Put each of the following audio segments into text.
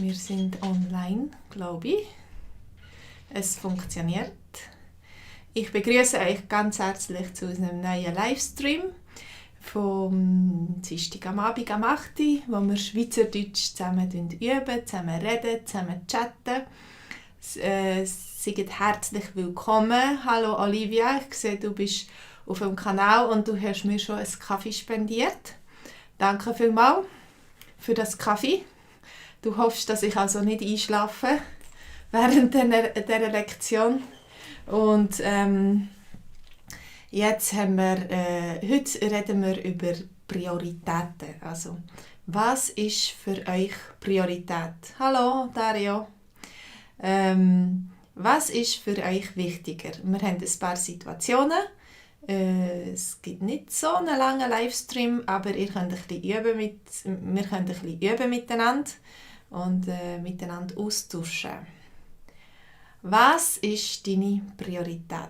Wir sind online, glaube ich. Es funktioniert. Ich begrüße euch ganz herzlich zu unserem neuen Livestream vom Dienstag am Abend am 8 Uhr, wo wir Schweizerdeutsch zusammen üben, zusammen reden, zusammen chatten. Seid herzlich willkommen. Hallo Olivia, ich sehe, du bist auf dem Kanal und du hast mir schon einen Kaffee spendiert. Danke vielmals für das Kaffee. Du hoffst, dass ich also nicht einschlafe während dieser Lektion. Und jetzt haben wir, heute reden wir über Prioritäten. Also, was ist für euch Priorität? Hallo Dario. Was ist für euch wichtiger? Wir haben ein paar Situationen. Es gibt nicht so einen langen Livestream, aber ihr könnt ein bisschen wir können ein bisschen üben miteinander und miteinander austauschen. Was ist deine Priorität?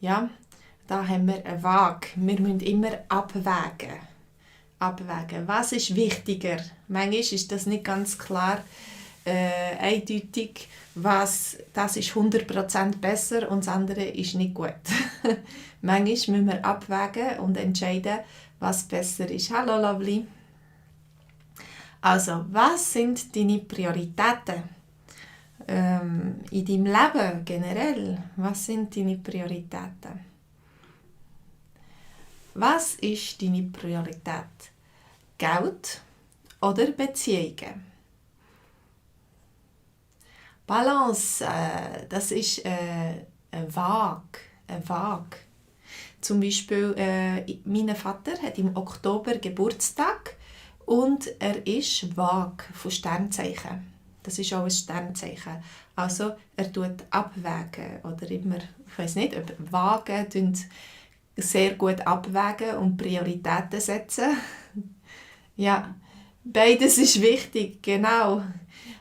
Ja, da haben wir eine Waage. Wir müssen immer abwägen. Was ist wichtiger? Manchmal ist das nicht ganz klar eindeutig, das ist 100% besser und das andere ist nicht gut. Manchmal müssen wir abwägen und entscheiden, was besser ist. Hallo Lovely. Also, was sind deine Prioritäten in deinem Leben generell? Was sind deine Prioritäten? Was ist deine Priorität? Geld oder Beziehungen? Balance, das ist eine Waage. Zum Beispiel, mein Vater hat im Oktober Geburtstag und er ist Waage von Sternzeichen. Das ist auch ein Sternzeichen. Also er tut abwägen oder immer, ich weiss nicht, ob Waage sehr gut abwägen und Prioritäten setzen. Ja, beides ist wichtig, genau.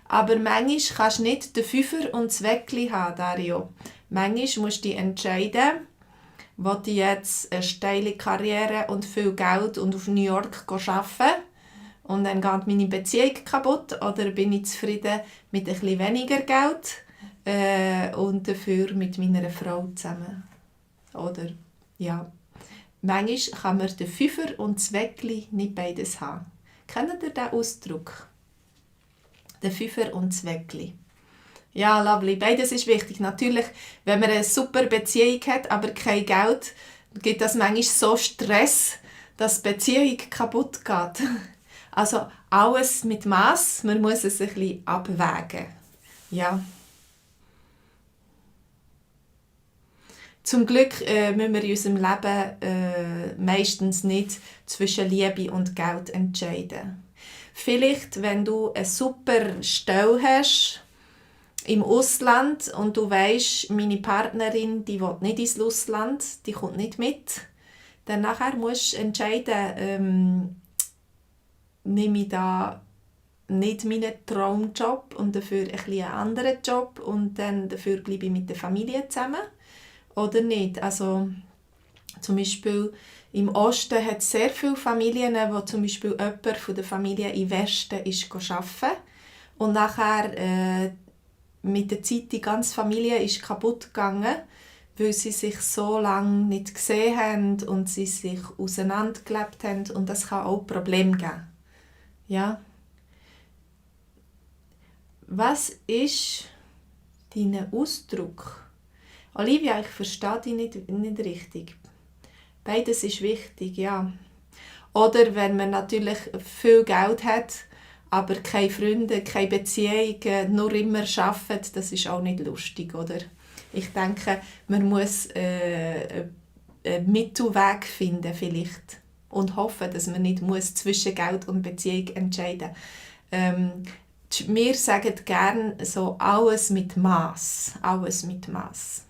Aber manchmal kannst du nicht den Fünfer und das Weckli haben, Dario. Manchmal musst du dich entscheiden, will ich jetzt eine steile Karriere und viel Geld und auf New York arbeiten und dann geht meine Beziehung kaputt, oder bin ich zufrieden mit ein bisschen weniger Geld und dafür mit meiner Frau zusammen. Oder, ja. Manchmal kann man den Fünfer und das Weckli nicht beides haben. Kennt ihr diesen Ausdruck? Der Fünfer und das Weckli. Ja, lovely. Beides ist wichtig. Natürlich, wenn man eine super Beziehung hat, aber kein Geld, gibt das manchmal so Stress, dass die Beziehung kaputt geht. Also alles mit Maß. Man muss es ein bisschen abwägen. Ja. Zum Glück müssen wir in unserem Leben meistens nicht zwischen Liebe und Geld entscheiden. Vielleicht, wenn du eine super Stelle hast im Ausland und du weisst, meine Partnerin, die will nicht ins Ausland, die kommt nicht mit, dann nachher musst du entscheiden, nehme ich da nicht meinen Traumjob und dafür ein bisschen einen anderen Job und dann dafür bleibe ich mit der Familie zusammen oder nicht. Also zum Beispiel im Osten hat es sehr viele Familien, wo zum Beispiel jemand von der Familie im Westen ist arbeiten und nachher mit der Zeit die ganze Familie ist kaputt gegangen, weil sie sich so lange nicht gesehen haben und sie sich auseinandergelebt haben, und das kann auch Probleme geben. Ja. Was ist dein Ausdruck? Olivia, ich verstehe dich nicht richtig. Beides ist wichtig, ja. Oder wenn man natürlich viel Geld hat, aber keine Freunde, keine Beziehungen, nur immer arbeitet, das ist auch nicht lustig, oder? Ich denke, man muss einen Mittelweg finden vielleicht und hoffen, dass man nicht zwischen Geld und Beziehung entscheiden muss. Wir sagen gerne so alles mit Maß. Alles mit Maß.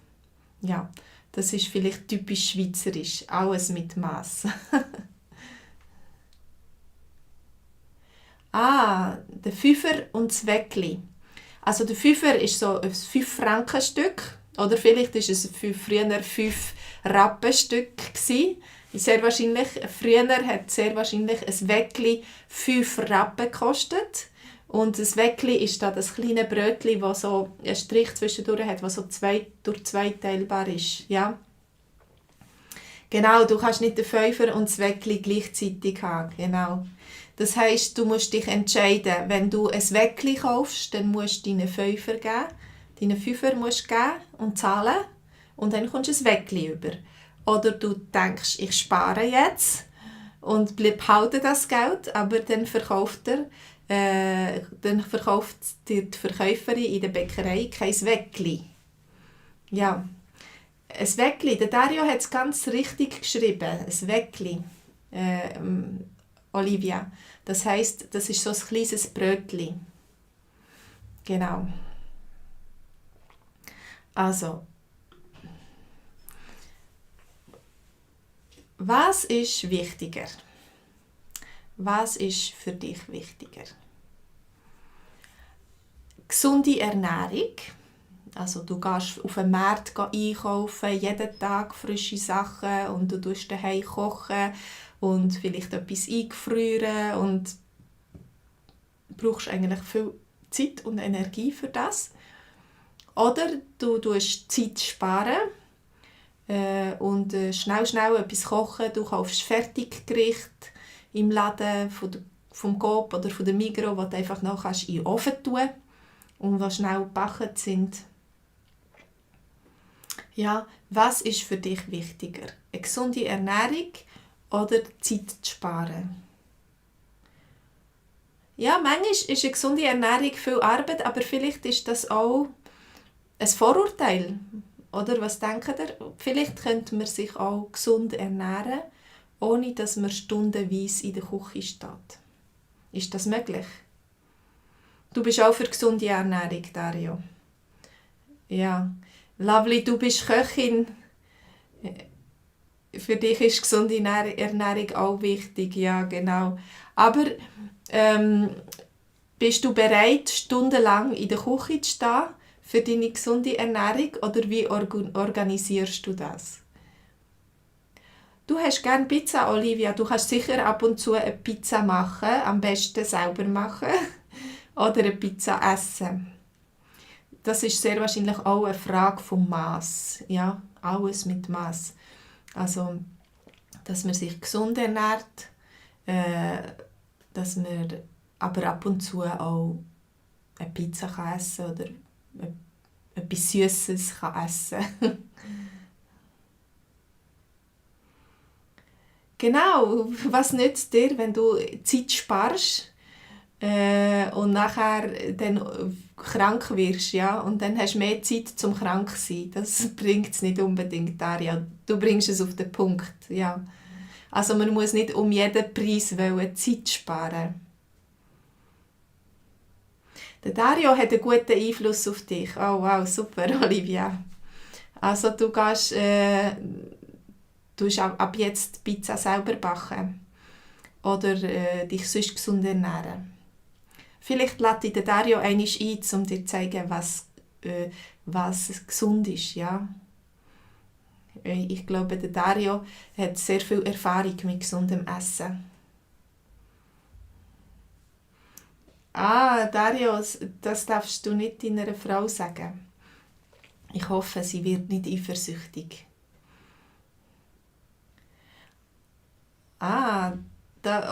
Ja, das ist vielleicht typisch schweizerisch. Alles mit Maß. Der Fünfer und das Weckli. Also der Fünfer ist so ein 5-Franken-Stück. Oder vielleicht war es früher ein 5-Rappen-Stück. Sehr wahrscheinlich, früher hat sehr wahrscheinlich ein Weckli 5 Rappen gekostet. Und das Weckli ist da das kleine Brötchen, das so einen Strich zwischendurch hat, das so durch zwei teilbar ist. Ja? Genau, du kannst nicht den Fünfer und das Weckli gleichzeitig haben. Genau. Das heisst, du musst dich entscheiden, wenn du ein Weckli kaufst, dann musst du deinen Fünfer geben. Deinen Fünfer musst du geben und zahlen und dann kommst du ein Weckli über. Oder du denkst, ich spare jetzt und behalte das Geld, aber dann verkauft dir die Verkäuferin in der Bäckerei kein Weckli. Ja, ein Weckli, der Dario hat es ganz richtig geschrieben, ein Weckli, Olivia. Das heisst, das ist so ein kleines Brötchen. Genau. Also, was ist wichtiger? Was ist für dich wichtiger? Gesunde Ernährung. Also du gehst auf den Markt einkaufen, jeden Tag frische Sachen und du kochst daheim kochen und vielleicht etwas eingefrieren und brauchst eigentlich viel Zeit und Energie für das. Oder du tust Zeit sparen und schnell etwas kochen. Du kaufst Fertiggerichte im Laden vom Coop oder von der Migros, die du einfach noch in den Ofen tun kannst und die schnell gebacken sind. Ja, was ist für dich wichtiger? Eine gesunde Ernährung oder Zeit zu sparen? Ja, manchmal ist eine gesunde Ernährung viel Arbeit, aber vielleicht ist das auch ein Vorurteil. Oder was denkt ihr? Vielleicht könnte man sich auch gesund ernähren, ohne dass man stundenweise in der Küche steht. Ist das möglich? Du bist auch für gesunde Ernährung, Dario. Ja. Lovely, du bist Köchin. Für dich ist gesunde Ernährung auch wichtig, ja, genau. Aber bist du bereit, stundenlang in der Küche zu stehen für deine gesunde Ernährung oder wie organisierst du das? Du hast gerne Pizza, Olivia. Du kannst sicher ab und zu eine Pizza machen, am besten selber machen oder eine Pizza essen. Das ist sehr wahrscheinlich auch eine Frage vom Maß. Ja, alles mit Maß. Also, dass man sich gesund ernährt, dass man aber ab und zu auch eine Pizza essen kann oder etwas Süßes essen kann. Genau, was nützt dir, wenn du Zeit sparst und nachher dann krank wirst, ja? Und dann hast du mehr Zeit zum krank zu sein. Das bringt es nicht unbedingt, Daria. Du bringst es auf den Punkt, ja. Also man muss nicht um jeden Preis Zeit sparen. Der Dario hat einen guten Einfluss auf dich. Oh wow, super, Olivia. Also du gehst, ab jetzt Pizza selber backen oder dich sonst gesund ernähren. Vielleicht lädt dich der Dario einmal ein, um dir zu zeigen, was gesund ist. Ja? Ich glaube, der Dario hat sehr viel Erfahrung mit gesundem Essen. Ah, Dario, das darfst du nicht deiner Frau sagen. Ich hoffe, sie wird nicht eifersüchtig. Ah,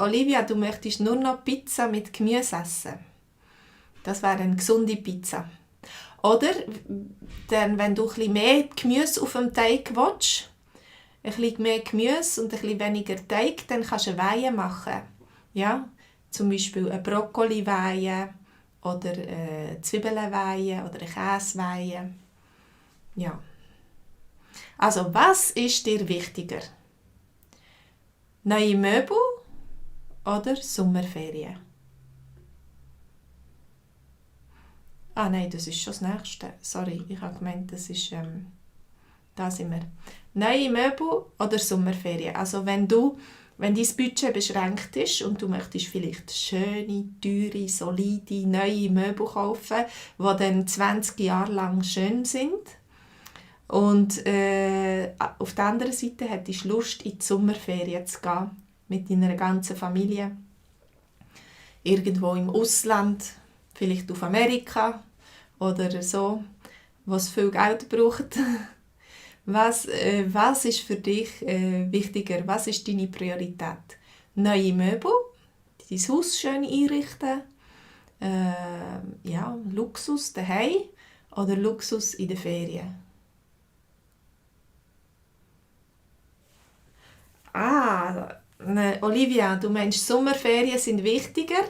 Olivia, du möchtest nur noch Pizza mit Gemüse essen. Das wäre eine gesunde Pizza. Oder dann, wenn du ein bisschen mehr Gemüse auf dem Teig willst, ein bisschen mehr Gemüse und ein bisschen weniger Teig, dann kannst du eine Weihe machen. Ja? Zum Beispiel eine Brokkoli-Weihe oder eine Zwiebeln-Weihe oder eine Käse-Weihe. Ja. Also, was ist dir wichtiger? Neue Möbel oder Sommerferien? Ah nein, das ist schon das Nächste. Sorry, ich habe gemeint, das ist... da sind wir. Neue Möbel oder Sommerferien? Also wenn dein Budget beschränkt ist und du möchtest vielleicht schöne, teure, solide, neue Möbel kaufen, die dann 20 Jahre lang schön sind. Und auf der anderen Seite hättest du Lust, in die Sommerferien zu gehen, mit deiner ganzen Familie. Irgendwo im Ausland. vielleicht auf Amerika oder so, was viel Geld braucht. Was ist für dich wichtiger? Was ist deine Priorität? Neue Möbel, dein Haus schön einrichten, Luxus daheim oder Luxus in den Ferien? Olivia, du meinst, Sommerferien sind wichtiger?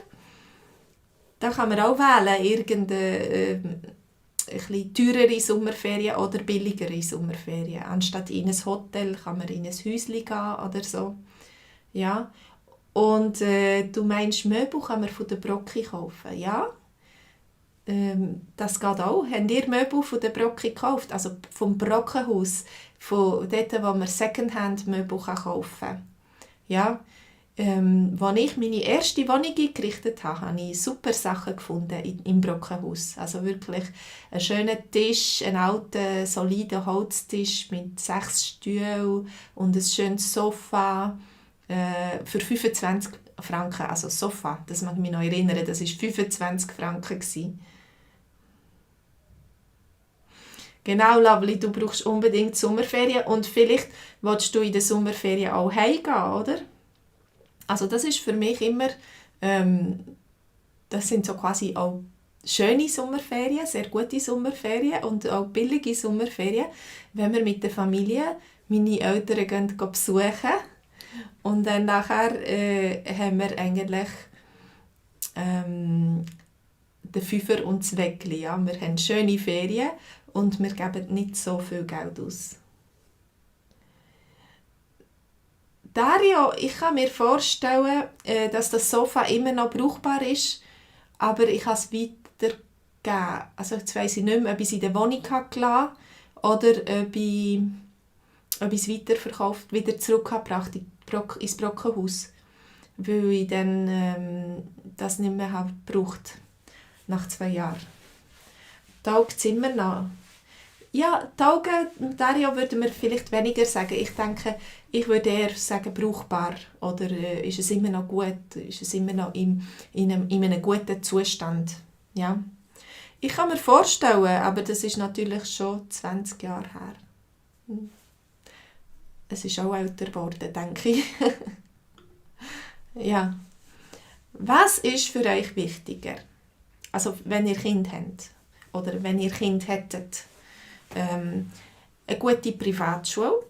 Da kann man auch wählen, irgendeine ein teurere Sommerferien oder billigere Sommerferien. Anstatt in ein Hotel kann man in ein Häuschen gehen oder so. Ja. Und du meinst, Möbel kann man von der Brocki kaufen, ja? Das geht auch. Habt ihr Möbel von der Brocki gekauft? Also vom Brockenhaus, von dort, wo man Secondhand-Möbel kaufen kann. Ja. Als ich meine erste Wohnung eingerichtet habe, habe ich super Sachen gefunden im Brockenhaus. Also wirklich einen schönen Tisch, einen alten, soliden Holztisch mit 6 Stühlen und ein schönes Sofa für 25 Franken. Also Sofa, das mag ich mich noch erinnern, das war 25 Franken gewesen. Genau, Lovely, du brauchst unbedingt Sommerferien und vielleicht willst du in den Sommerferien auch heimgehen, oder? Also das ist für mich immer, das sind so quasi auch schöne Sommerferien, sehr gute Sommerferien und auch billige Sommerferien, wenn wir mit der Familie meine Eltern gehen besuchen und dann nachher haben wir eigentlich den Fünfer und das Weckli. Ja? Wir haben schöne Ferien und wir geben nicht so viel Geld aus. Dario, ich kann mir vorstellen, dass das Sofa immer noch brauchbar ist, aber ich habe es weitergegeben. Also jetzt weiss ich nicht mehr, ob ich es in der Wohnung gelassen habe oder ob ich es weiterverkauft, wieder zurückgebracht ins Brockenhaus, weil ich dann das nicht mehr habe gebraucht nach 2 Jahren. Da liegt es immer noch. Ja, die Augen, Dario, würden wir vielleicht weniger sagen. Ich denke, ich würde eher sagen, brauchbar. Oder ist es immer noch gut? Ist es immer noch in einem guten Zustand? Ja. Ich kann mir vorstellen, aber das ist natürlich schon 20 Jahre her. Es ist auch älter geworden, denke ich. Ja. Was ist für euch wichtiger? Also, wenn ihr Kind habt oder wenn ihr Kind hättet. Eine gute Privatschule.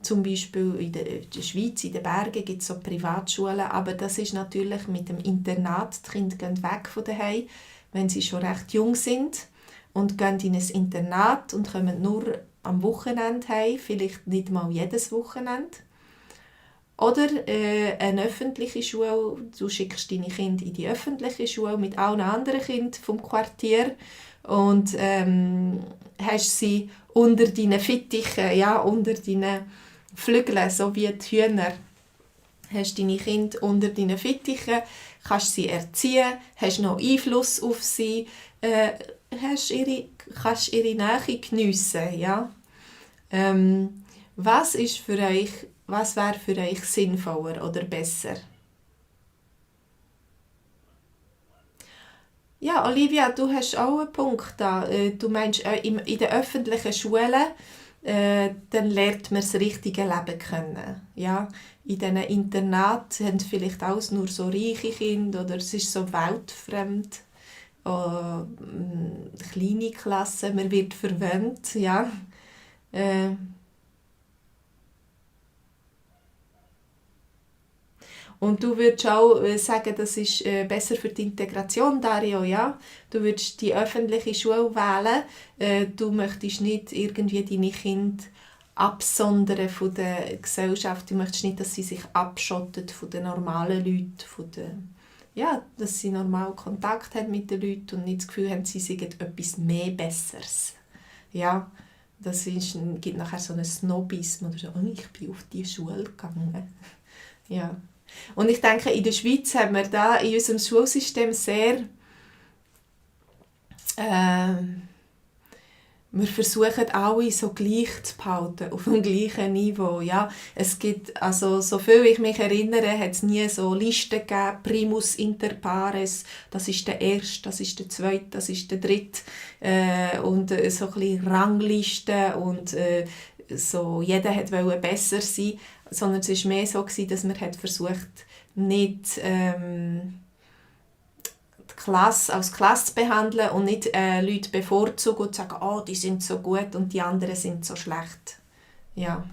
Zum Beispiel in der Schweiz, in den Bergen gibt es so Privatschulen, aber das ist natürlich mit dem Internat. Die Kinder gehen weg von daheim, wenn sie schon recht jung sind und gehen in ein Internat und kommen nur am Wochenende heim, vielleicht nicht mal jedes Wochenende. Oder eine öffentliche Schule, du schickst deine Kinder in die öffentliche Schule mit allen anderen Kindern vom Quartier und hast sie unter deinen Fittichen, ja, unter deinen Flügeln, so wie die Hühner. Hast deine Kinder unter deinen Fittichen, kannst sie erziehen, hast noch Einfluss auf sie, kannst ihre Nähe geniessen, ja. Was wäre für euch sinnvoller oder besser? Ja, Olivia, du hast auch einen Punkt da. Du meinst, in den öffentlichen Schulen dann lernt man das richtige Leben kennen. Ja? In diesen Internaten haben vielleicht alles nur so reiche Kinder oder es ist so weltfremd. Kleine Klassen, man wird verwöhnt. Ja? Und du würdest auch sagen, das ist besser für die Integration, Dario, ja? Du würdest die öffentliche Schule wählen. Du möchtest nicht irgendwie deine Kinder absondern von der Gesellschaft. Du möchtest nicht, dass sie sich abschottet von den normalen Leuten, dass sie normal Kontakt haben mit den Leuten und nicht das Gefühl haben, sie seien etwas mehr Besseres. Ja, gibt nachher so einen Snobismus oder so, ich bin auf diese Schule gegangen. Ja. Und ich denke, in der Schweiz haben wir da in unserem Schulsystem sehr wir versuchen alle so gleich zu behalten, auf dem gleichen Niveau. Ja, es gibt, also, so viel ich mich erinnere, hat es nie so Listen gegeben, Primus inter pares, das ist der Erste, das ist der Zweite, das ist der Dritte. Und so ein bisschen Ranglisten und so, jeder wollte besser sein, sondern es war mehr so, dass man versucht, nicht die Klasse als Klasse zu behandeln und nicht Leute bevorzugen und zu sagen, oh, die sind so gut und die anderen sind so schlecht. Ja.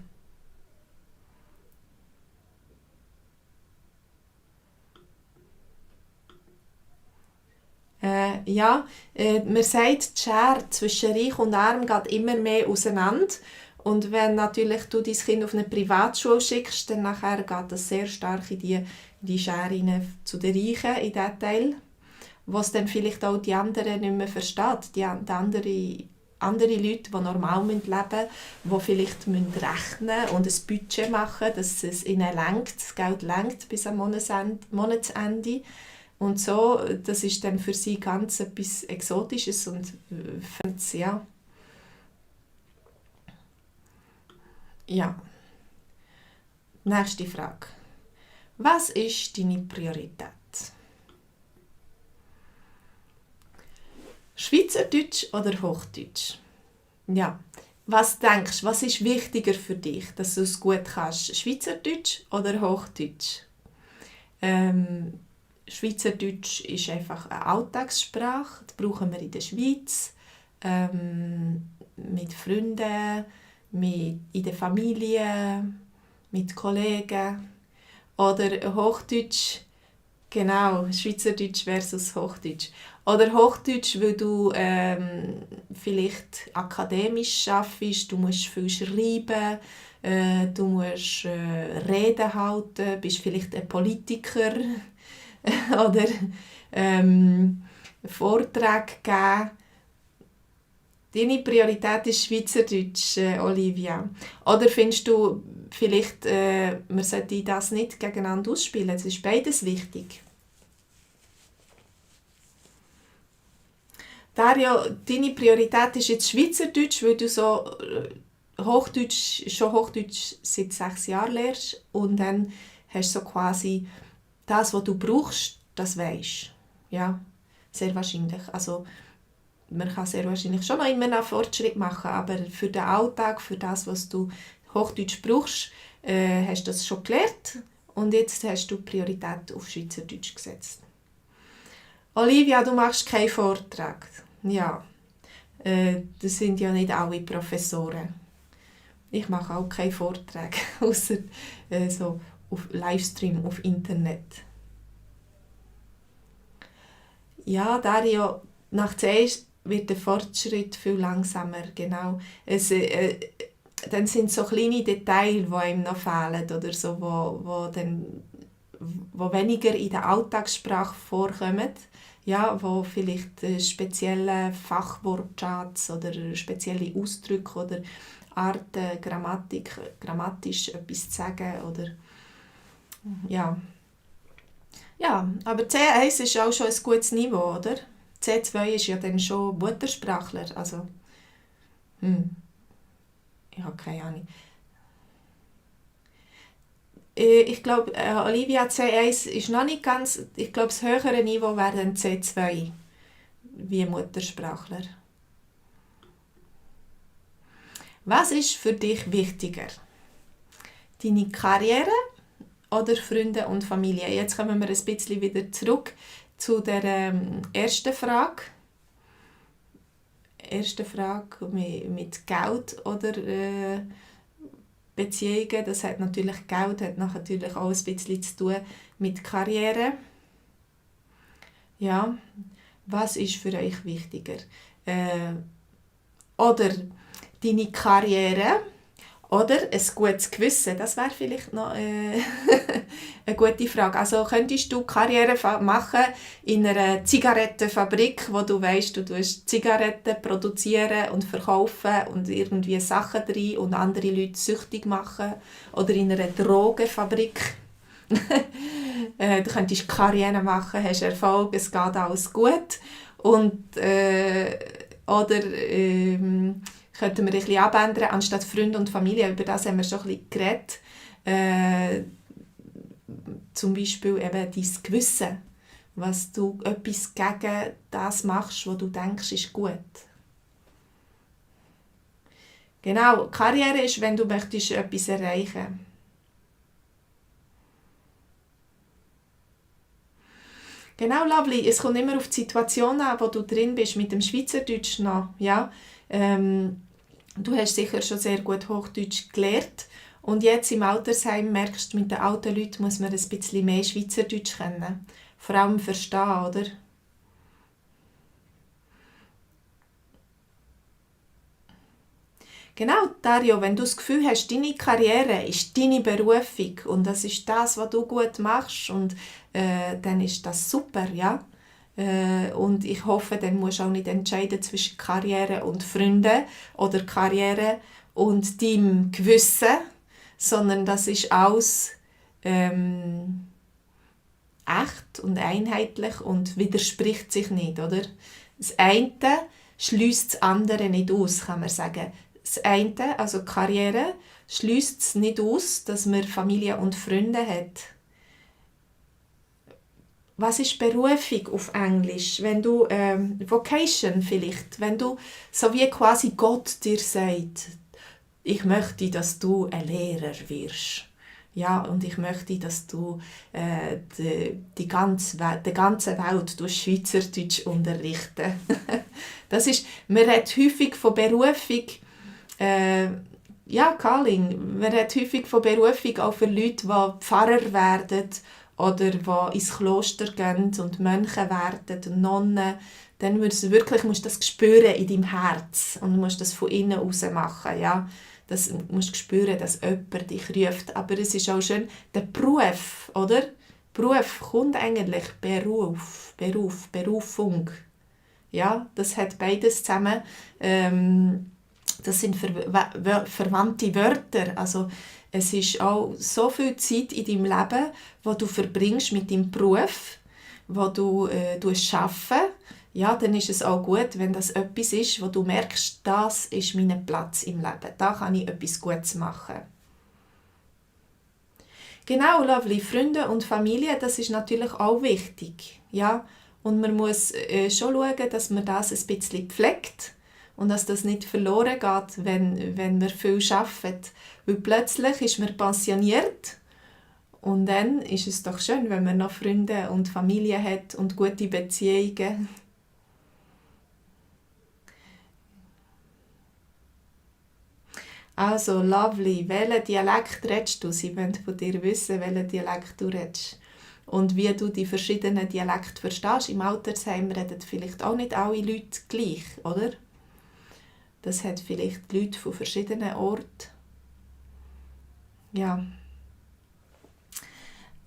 Man sagt, die Schere zwischen Reich und Arm geht immer mehr auseinander. Und wenn natürlich du dein Kind auf eine Privatschule schickst, dann nachher geht das sehr stark in die Schere rein, zu den Reichen, in diesen Teil, was dann vielleicht auch die anderen nicht mehr versteht. Die andere Leute, die normal leben müssen, die vielleicht rechnen und ein Budget machen, dass es ihnen reicht, das Geld reicht bis am Monatsende. Und so, das ist dann für sie ganz etwas Exotisches und ja. Ja. Nächste Frage. Was ist deine Priorität? Schweizerdeutsch oder Hochdeutsch? Ja. Was denkst du, was ist wichtiger für dich, dass du es gut kannst? Schweizerdeutsch oder Hochdeutsch? Schweizerdeutsch ist einfach eine Alltagssprache, die brauchen wir in der Schweiz, mit Freunden, in der Familie, mit Kollegen. Oder Hochdeutsch, genau, Schweizerdeutsch versus Hochdeutsch. Oder Hochdeutsch, weil du vielleicht akademisch arbeitest, du musst viel schreiben, du musst Reden halten, bist vielleicht ein Politiker oder Vorträge geben. Deine Priorität ist Schweizerdeutsch, Olivia. Oder findest du vielleicht, man sollte das nicht gegeneinander ausspielen? Es ist beides wichtig. Dario, deine Priorität ist jetzt Schweizerdeutsch, weil du so Hochdeutsch seit 6 Jahren lernst und dann hast du so quasi das, was du brauchst, das weisst. Ja, sehr wahrscheinlich. Also, man kann sehr wahrscheinlich schon noch immer einen Fortschritt machen, aber für den Alltag, für das, was du Hochdeutsch brauchst, hast du das schon gelernt und jetzt hast du Priorität auf Schweizerdeutsch gesetzt. Olivia, du machst keinen Vortrag. Ja, das sind ja nicht alle Professoren. Ich mache auch keine Vorträge, außer so auf Livestream auf Internet. Ja, Dario, nach 10 wird der Fortschritt viel langsamer, genau. Dann sind so kleine Details, die einem noch fehlen oder so, wo weniger in der Alltagssprache vorkommen, ja, wo vielleicht spezielle Fachwortschatz oder spezielle Ausdrücke oder Arten, grammatisch etwas zu sagen oder ja. Ja, aber C1 ist auch schon ein gutes Niveau, oder? C2 ist ja dann schon Muttersprachler, also ich habe keine Ahnung. Ich glaube, Olivia, C1 ist noch nicht ganz, ich glaube, das höhere Niveau wäre dann C2, wie Muttersprachler. Was ist für dich wichtiger? Deine Karriere oder Freunde und Familie? Jetzt kommen wir ein bisschen wieder zurück zu der ersten Frage. Erste Frage mit Geld oder Beziehungen. Das hat natürlich Geld, hat natürlich auch ein bisschen zu tun mit Karriere. Ja, was ist für euch wichtiger? Oder deine Karriere oder ein gutes Gewissen? Das wäre vielleicht noch eine gute Frage. Also könntest du Karriere machen in einer Zigarettenfabrik, wo du weißt, du tust Zigaretten produzieren und verkaufen und irgendwie Sachen drin und andere Leute süchtig machen? Oder in einer Drogenfabrik? Du könntest Karriere machen, hast Erfolg, es geht alles gut und Oder könnten wir ein bisschen abändern, anstatt Freunde und Familie, über das haben wir schon ein bisschen geredet. Zum Beispiel eben dein Gewissen, was du etwas gegen das machst, was du denkst, ist gut. Genau, Karriere ist, wenn du möchtest etwas erreichen. Genau, Lovely. Es kommt immer auf die Situation an, wo du drin bist, mit dem Schweizerdeutsch noch. Ja? Du hast sicher schon sehr gut Hochdeutsch gelernt. Und jetzt im Altersheim merkst du, mit den alten Leuten muss man ein bisschen mehr Schweizerdeutsch kennen. Vor allem verstehen, oder? Genau, Dario, wenn du das Gefühl hast, deine Karriere ist deine Berufung und das ist das, was du gut machst, und dann ist das super, ja. Und ich hoffe, dann musst du auch nicht entscheiden zwischen Karriere und Freunden oder Karriere und deinem Gewissen, sondern das ist alles echt und einheitlich und widerspricht sich nicht, oder? Das eine schließt das andere nicht aus, kann man sagen. Das eine, also Karriere, schließt es nicht aus, dass man Familie und Freunde hat. Was ist Berufung auf Englisch? Wenn du Vocation vielleicht, wenn du so wie quasi Gott dir sagt, ich möchte, dass du ein Lehrer wirst. Ja, und ich möchte, dass du die ganze Welt durch Schweizerdeutsch unterrichten. Das ist, man redet häufig von Berufung, Calling. Man redet häufig von Berufung auch für Leute, die Pfarrer werden oder die ins Kloster gehen und Mönche werden und Nonnen. Dann musst du das spüren in deinem Herz und musst das von innen raus machen. Ja? Das musst du spüren, dass jemand dich ruft. Aber es ist auch schön, der Beruf, oder? Beruf kommt eigentlich Berufung. Ja, das hat beides zusammen. Das sind verwandte Wörter. Also es ist auch so viel Zeit in deinem Leben, die du verbringst mit deinem Beruf, wo du arbeitest. Ja, dann ist es auch gut, wenn das etwas ist, wo du merkst, das ist mein Platz im Leben. Da kann ich etwas Gutes machen. Genau, Lovely. Freunde und Familie, das ist natürlich auch wichtig. Ja? Und man muss schon schauen, dass man das ein bisschen pflegt und dass das nicht verloren geht, wenn man viel arbeitet. Weil plötzlich ist man pensioniert und dann ist es doch schön, wenn man noch Freunde und Familie hat und gute Beziehungen. Also, Lovely, welchen Dialekt redest du? Sie wollen von dir wissen, welchen Dialekt du redest. Und wie du die verschiedenen Dialekte verstehst. Im Altersheim reden vielleicht auch nicht alle Leute gleich, oder? Das hat vielleicht Leute von verschiedenen Orten. Ja.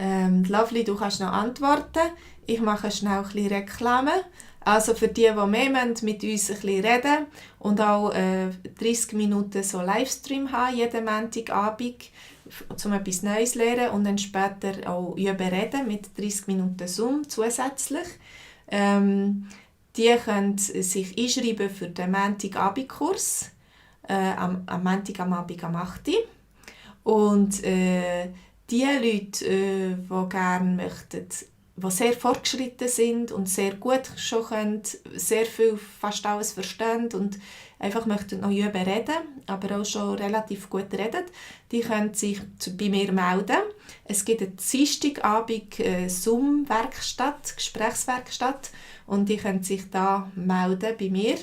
Lovely, du kannst noch antworten. Ich mache schnell ein bisschen Reklame. Also für die mehr mit uns ein bisschen reden und auch 30 Minuten so Livestream haben, jeden Montagabend, um etwas Neues zu lernen und dann später auch üben reden mit 30 Minuten Zoom zusätzlich. Die können sich einschreiben für den Montagabendkurs am Montag am Abend am 8 Uhr. Und die Leute, die gerne möchten, die sehr fortgeschritten sind und sehr gut schon können, sehr viel, fast alles verstehen und einfach möchten noch üben reden, aber auch schon relativ gut reden, die können sich bei mir melden. Es gibt eine Dienstagabend Zoom-Werkstatt, Gesprächswerkstatt, und die können sich da melden bei mir.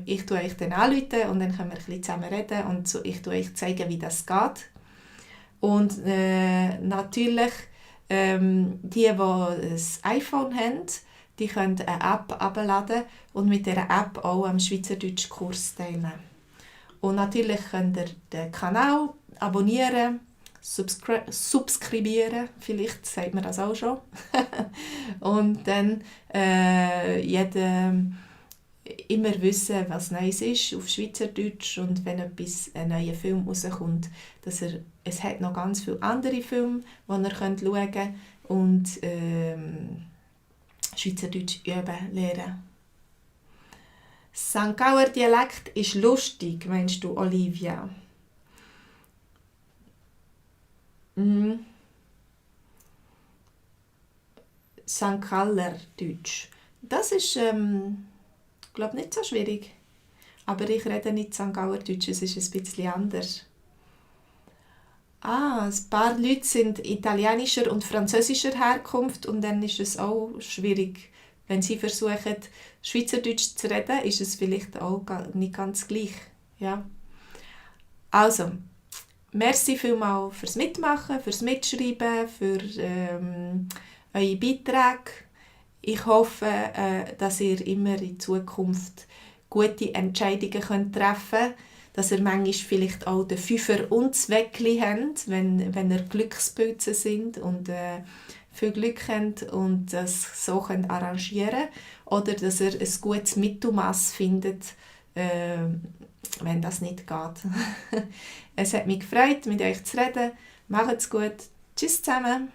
Ich tue euch dann anrufen und dann können wir ein bisschen zusammen reden und so, ich tue euch zeigen, wie das geht. Und natürlich, die ein iPhone haben, die können eine App herunterladen und mit dieser App auch am Schweizerdeutsch-Kurs teilnehmen. Und natürlich könnt ihr den Kanal abonnieren, subskribieren, vielleicht sagt man das auch schon. Und dann immer wissen, was Neues ist auf Schweizerdeutsch, und wenn ein neuer Film rauskommt, es hat noch ganz viele andere Filme, die ihr schauen könnt. Und Schweizerdeutsch üben, lernen. St. Gauer Dialekt ist lustig, meinst du, Olivia? St. Galler Deutsch. Das ist, glaube nicht so schwierig. Aber ich rede nicht St. Gauer Deutsch, es ist ein bisschen anders. Ein paar Leute sind italienischer und französischer Herkunft und dann ist es auch schwierig. Wenn sie versuchen, Schweizerdeutsch zu reden, ist es vielleicht auch nicht ganz gleich. Ja. Also, merci vielmals fürs Mitmachen, fürs Mitschreiben, für eure Beiträge. Ich hoffe, dass ihr immer in Zukunft gute Entscheidungen treffen könnt, dass ihr manchmal vielleicht auch den Fünfer und das Weckli habt, wenn ihr Glückspilze sind und viel Glück habt und das so könnt arrangieren könnt. Oder dass ihr ein gutes Mittelmaß findet, wenn das nicht geht. Es hat mich gefreut, mit euch zu reden. Macht's gut. Tschüss zusammen.